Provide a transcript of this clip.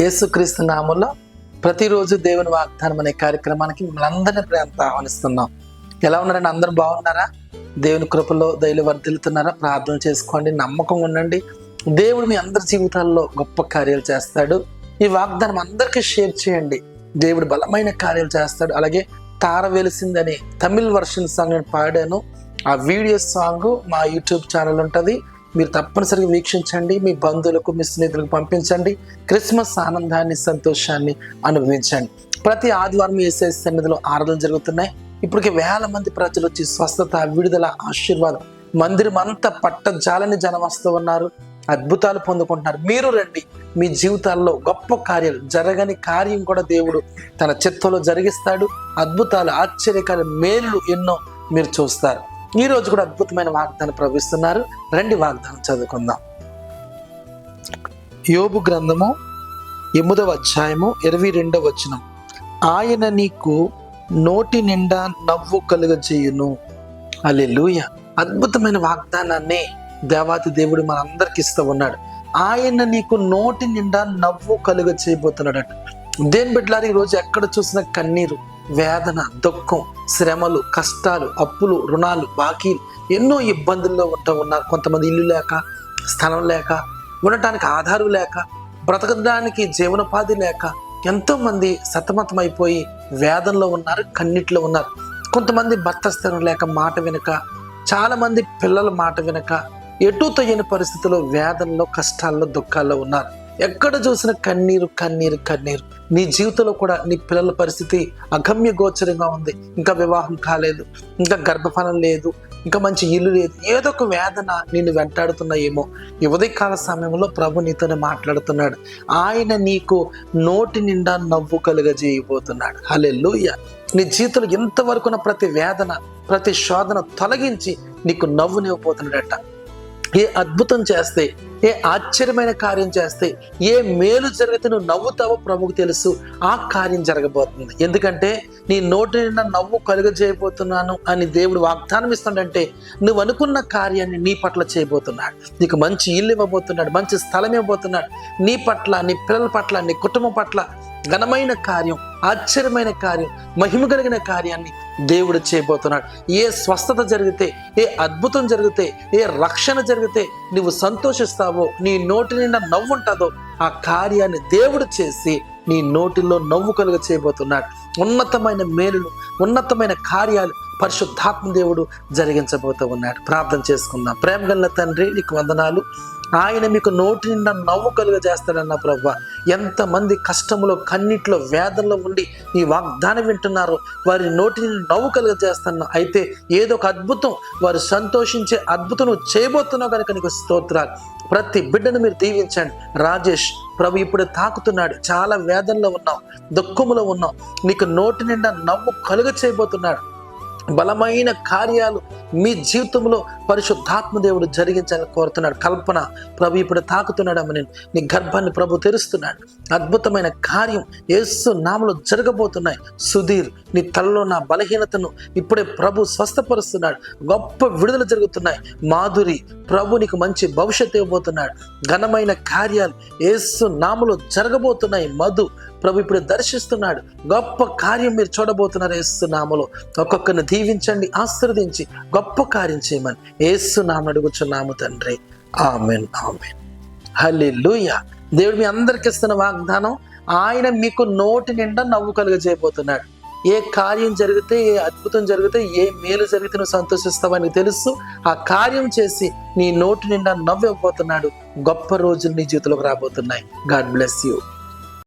యేసుక్రీస్తు నామములో ప్రతిరోజు దేవుని వాగ్దానం అనే కార్యక్రమానికి మిమ్మల్ని అందరినీ ప్రేమతో ఆహ్వానిస్తున్నాం. ఎలా ఉన్నారండి? అందరూ బాగున్నారా? దేవుని కృపలో దయలు వర్ధిల్లుతున్నారా? ప్రార్థన చేసుకోండి, నమ్మకంగా ఉండండి. దేవుడు మీ అందరి జీవితాల్లో గొప్ప కార్యాలు చేస్తాడు. ఈ వాగ్దానం అందరికీ షేర్ చేయండి. దేవుడు బలమైన కార్యాలు చేస్తాడు. అలాగే తార వెలిసిందని తమిళ్ వర్షన్ సాంగ్ నేను పాడాను. ఆ వీడియో సాంగ్ మా యూట్యూబ్ ఛానల్ ఉంటుంది, మీరు తప్పనిసరిగా వీక్షించండి. మీ బంధువులకు, మీ స్నేహితులకు పంపించండి. క్రిస్మస్ ఆనందాన్ని, సంతోషాన్ని అనుభవించండి. ప్రతి ఆదివారం యేసయ్య సన్నిధిలో ఆరాధన జరుగుతున్నాయి. ఇప్పటికే వేల మంది ప్రజలు వచ్చి స్వస్థత, విడుదల, ఆశీర్వాదం, మందిరం అంతా పట్టజాలని జనం వస్తూ ఉన్నారు. అద్భుతాలు పొందుకుంటున్నారు. మీరు రండి. మీ జీవితాల్లో గొప్ప కార్యాలు, జరగని కార్యం కూడా దేవుడు తన చిత్తంలో జరిగిస్తాడు. అద్భుతాలు, ఆశ్చర్యకార్య, మేలు ఎన్నో మీరు చూస్తారు. ఈ రోజు కూడా అద్భుతమైన వాగ్దానం ప్రవహిస్తున్నారు. రండి వాగ్దానం చదువుకుందాం. యోబు గ్రంథము 8వ అధ్యాయము 22వ వచనం. ఆయన నీకు నోటి నిండా నవ్వు కలుగజేయును. హల్లెలూయా. అద్భుతమైన వాగ్దానాన్ని దేవాతి దేవుడు మనందరికి ఇస్తూ ఉన్నాడు. ఆయన నీకు నోటి నిండా నవ్వు కలుగ చేయబోతున్నాడట. దేని బిడ్డలారు, ఈరోజు ఎక్కడ చూసినా కన్నీరు, వేదన, దుఃఖం, శ్రమలు, కష్టాలు, అప్పులు, రుణాలు, బాకీలు, ఎన్నో ఇబ్బందుల్లో ఉంటూ ఉన్నారు. కొంతమంది ఇల్లు లేక, స్థలం లేక, ఉండటానికి ఆధారం లేక, బ్రతకడానికి జీవనోపాధి లేక ఎంతోమంది సతమతమైపోయి వేదనలో ఉన్నారు, కన్నీటిలో ఉన్నారు. కొంతమంది భర్త స్థిరం లేక, మాట వినక, చాలామంది పిల్లల మాట వినక, ఎటు తొయ్యని పరిస్థితుల్లో వేదనలో, కష్టాల్లో, దుఃఖాల్లో ఉన్నారు. ఎక్కడ చూసినా కన్నీరు, కన్నీరు, కన్నీరు. నీ జీవితంలో కూడా నీ పిల్లల పరిస్థితి అగమ్య గోచరంగా ఉంది. ఇంకా వివాహం కాలేదు, ఇంకా గర్భఫలం లేదు, ఇంకా మంచి ఇల్లు లేదు. ఏదో ఒక వేదన నిన్ను వెంటాడుతున్నాయేమో. ఈ ఉదయకాల సమయంలో ప్రభు నీతోనే మాట్లాడుతున్నాడు. ఆయన నీకు నోటి నిండా నవ్వు కలుగజేయబోతున్నాడు. హల్లెలూయా. నీ జీవితంలో ఇంతవరకు ఉన్న ప్రతి వేదన, ప్రతి శోధన తొలగించి నీకు నవ్వునివ్వబోతున్నాడట. ఏ అద్భుతం చేస్తే, ఏ ఆశ్చర్యమైన కార్యం చేస్తే, ఏ మేలు జరిగితే నువ్వు నవ్వుతావో ప్రభువుకు తెలుసు. ఆ కార్యం జరగబోతుంది. ఎందుకంటే నీ నోటి నిండా నవ్వు కలుగజేయబోతున్నాను అని దేవుడు వాగ్దానం ఇస్తుందంటే నువ్వు అనుకున్న కార్యాన్ని నీ పట్ల చేయబోతున్నాడు. నీకు మంచి ఇల్లు ఇవ్వబోతున్నాడు, మంచి స్థలం ఇవ్వబోతున్నాడు. నీ పట్ల, నీ పిల్లల పట్ల, నీ కుటుంబం పట్ల ఘనమైన కార్యం, ఆశ్చర్యమైన కార్యం, మహిమ కలిగిన కార్యాన్ని దేవుడు చేయబోతున్నాడు. ఏ స్వస్థత జరిగితే, ఏ అద్భుతం జరిగితే, ఏ రక్షణ జరిగితే నువ్వు సంతోషిస్తావో, నీ నోటి నిండా నవ్వు ఉంటుందో, ఆ కార్యాన్ని దేవుడు చేసి నీ నోటిలో నవ్వు కలుగ చేయబోతున్నాడు. ఉన్నతమైన మేలులు, ఉన్నతమైన కార్యాలు పరిశుద్ధాత్మ దేవుడు జరిగించబోతూ ఉన్నాడు. ప్రార్థన చేసుకుందాం. ప్రేమ గల తండ్రి, నీకు వందనాలు. ఆయన మీకు నోటి నిండా నవ్వు కలుగ చేస్తాడన్న ప్రభువా. ఎంతమంది కష్టములో, కన్నిట్లో, వేదనలో ఉండి ఈ వాగ్దానం వింటున్నారో వారి నోటి నిండా నవ్వు కలుగ చేస్తున్నా. అయితే ఏదో ఒక అద్భుతం, వారు సంతోషించే అద్భుతం నువ్వు చేయబోతున్నావు కనుక నీకు స్తోత్రాలు. ప్రతి బిడ్డను మీరు దీవించండి. రాజేష్ ప్రభు ఇప్పుడు తాకుతున్నాడు. చాలా వేదనలో ఉన్నావు, దుఃఖములో ఉన్నావు. నీకు నోటి నిండా నవ్వు కలుగ చేయబోతున్నాడు. బలమైన కార్యాలు మీ జీవితంలో పరిశుద్ధాత్మ దేవుడు జరిగించాలని కోరుతున్నాడు. కల్పన ప్రభు ఇప్పుడు తాకుతున్నాడు. అమ్మ, నీ గర్భాన్ని ప్రభు తెరుస్తున్నాడు. అద్భుతమైన కార్యం యేసు నామములో జరగబోతున్నాయి. సుధీర్, నీ తలలో నా బలహీనతను ఇప్పుడే ప్రభు స్వస్థపరుస్తున్నాడు. గొప్ప విడుదల జరుగుతున్నాయి. మాధురి, ప్రభు నీకు మంచి భవిష్యత్తు ఇవ్వబోతున్నాడు. ఘనమైన కార్యాలు యేసు నామములో జరగబోతున్నాయి. మధు, ప్రభు ఇప్పుడు దర్శిస్తున్నాడు. గొప్ప కార్యం మీరు చూడబోతున్నారు యేసు నామములో. ఒక్కొక్కరిని దీవించండి, ఆశీర్వదించి గొప్ప కార్యం చేయమని యేసు నామమున అడుగుచున్నాము తండ్రి. ఆమేన్, ఆమేన్. హల్లెలూయా. దేవుడు మీ అందరికి ఇస్తున్న వాగ్దానం, ఆయన మీకు నోటి నిండా నవ్వు కలుగజేయబోతున్నాడు. ఏ కార్యం జరిగితే, ఏ అద్భుతం జరిగితే, ఏ మేలు జరిగితే నువ్వు సంతోషిస్తావని తెలుసు. ఆ కార్యం చేసి నీ నోటి నిండా నవ్వు ఇవ్వబోతున్నాడు. గొప్ప రోజులు నీ జీవితంలోకి రాబోతున్నాయి. God bless you.